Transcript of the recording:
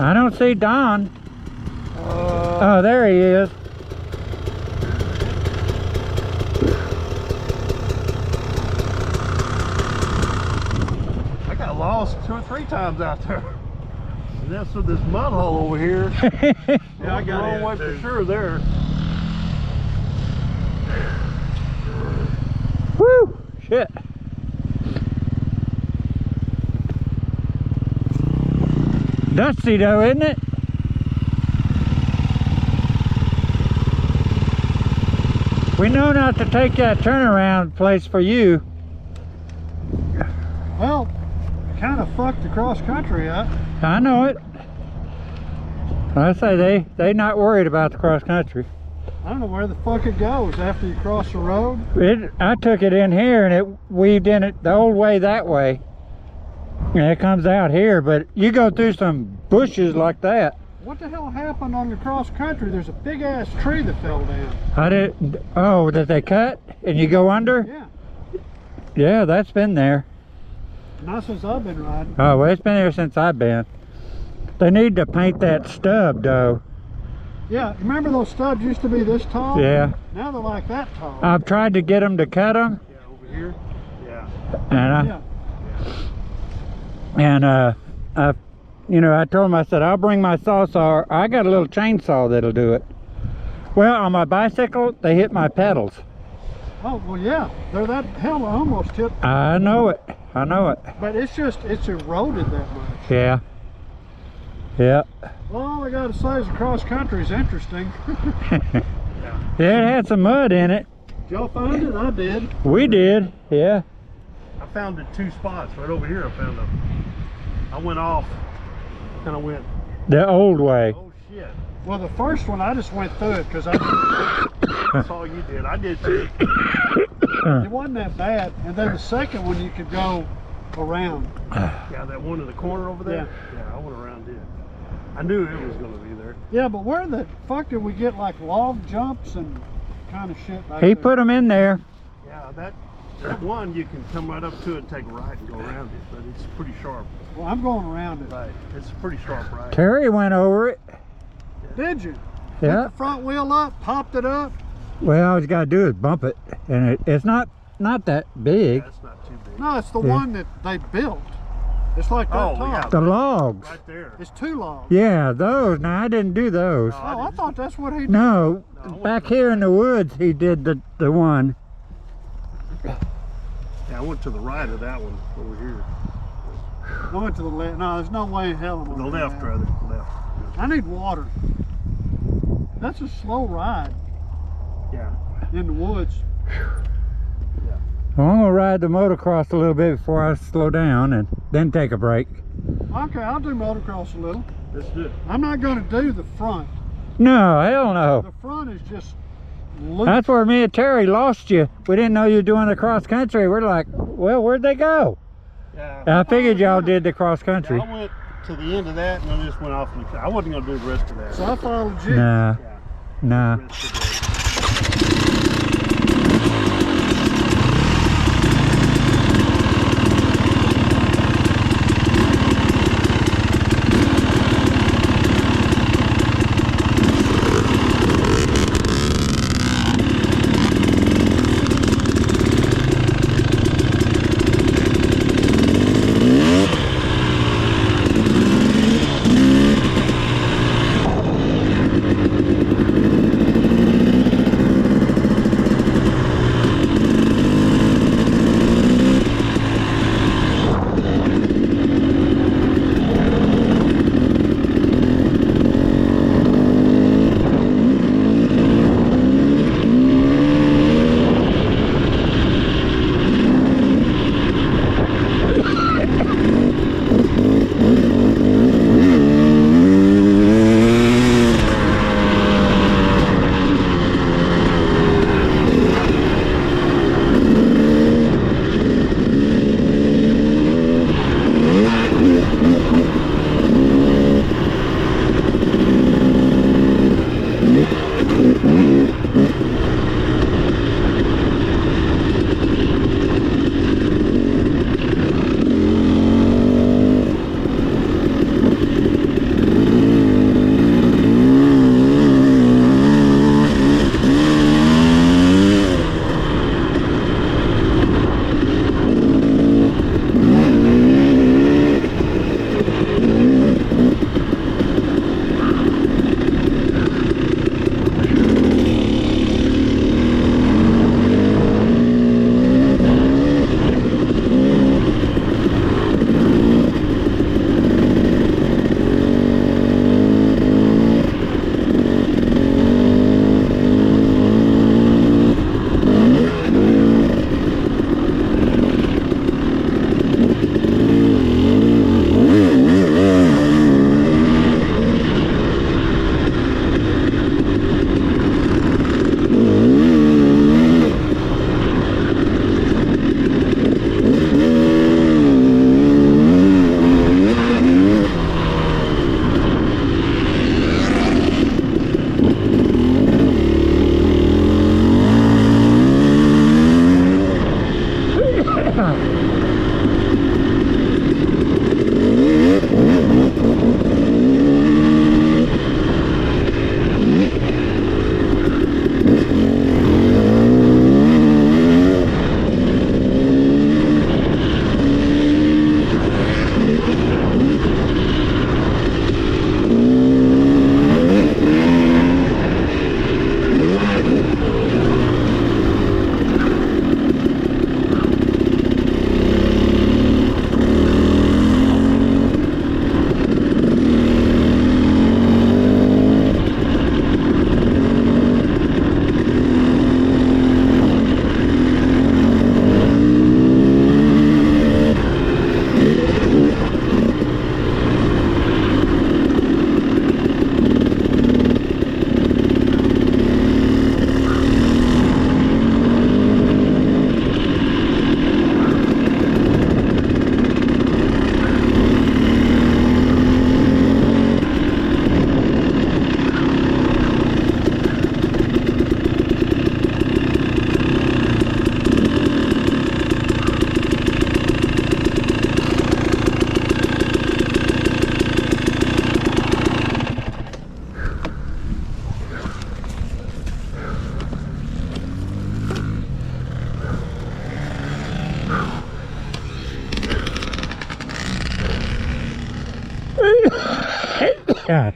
I don't see Don. Oh, there he is. I got lost 2 or 3 times out there. And that's with this mud hole over here. Yeah, I got the wrong way for sure there. Woo! Shit. Dusty though, isn't it? We know not to take that turnaround place for you. Well, kind of fucked the cross country up. I know it. I say they not worried about the cross country. I don't know where the fuck it goes after you cross the road. I took it in here and it weaved in it the old way that way. And it comes out here, but you go through some bushes like that. What the hell happened on the cross country? There's a big ass tree that fell down. I didn't. Oh, that they cut and you go under? Yeah. Yeah, that's been there. Not since I've been riding. Oh, well, it's been there since I've been. They need to paint that stub though. Yeah, remember those stubs used to be this tall? Yeah. Now they're like that tall. I've tried to get them to cut them. Yeah, over here. Yeah. And you know, I told him, I said, I'll bring my saw. I got a little chainsaw that'll do it. Well, on my bicycle, they hit my pedals. Oh, well, yeah. They're that hell almost hit. I know it. I know it. But it's eroded that much. Yeah. Yeah. Well, all I got to say is the cross country is interesting. Yeah, it had some mud in it. Did y'all find it? I did. We did, yeah. I found it 2 spots. Right over here I found them. I went off. Kind of went. The old way. Oh, shit. Well, the first one, I just went through it because that's all you did. I did too. It wasn't that bad. And then the second one, you could go around. Yeah, that one in the corner over there? Yeah, I went around it. I knew it was going to be there. Yeah, but where the fuck did we get like log jumps and kind of shit like that? He put them in there. Yeah, that one you can come right up to it and take a right and go around it, but it's pretty sharp. Well, I'm going around it. Right, it's a pretty sharp right. Terry went over it. Did you? Yeah. Put the front wheel up, popped it up. Well, all you gotta do is bump it, and it's not that big. Yeah, it's not too big. No, it's the one that they built. It's like that tall. Yeah. The logs. Right there. It's 2 logs. Yeah, those. Now I didn't do those. No, I thought that's what he did. No, back here in the woods he did the one. Yeah, I went to the right of that one over here. I went to the left. No, there's no way in hell I'm The left, rather. Left. I need water. That's a slow ride. Yeah. In the woods. Yeah. Well, I'm gonna ride the motocross a little bit before I slow down and then take a break. Okay, I'll do motocross a little. Let's do it. I'm not gonna do the front. No, hell no. The front is just loose. That's where me and Terry lost you. We didn't know you were doing the cross country. We're like, well, where'd they go? Yeah. I figured y'all did the cross country. Yeah, I went to the end of that and then just went off. I wasn't going to do the rest of that. So I followed you. Nah. Yeah. Nah. God.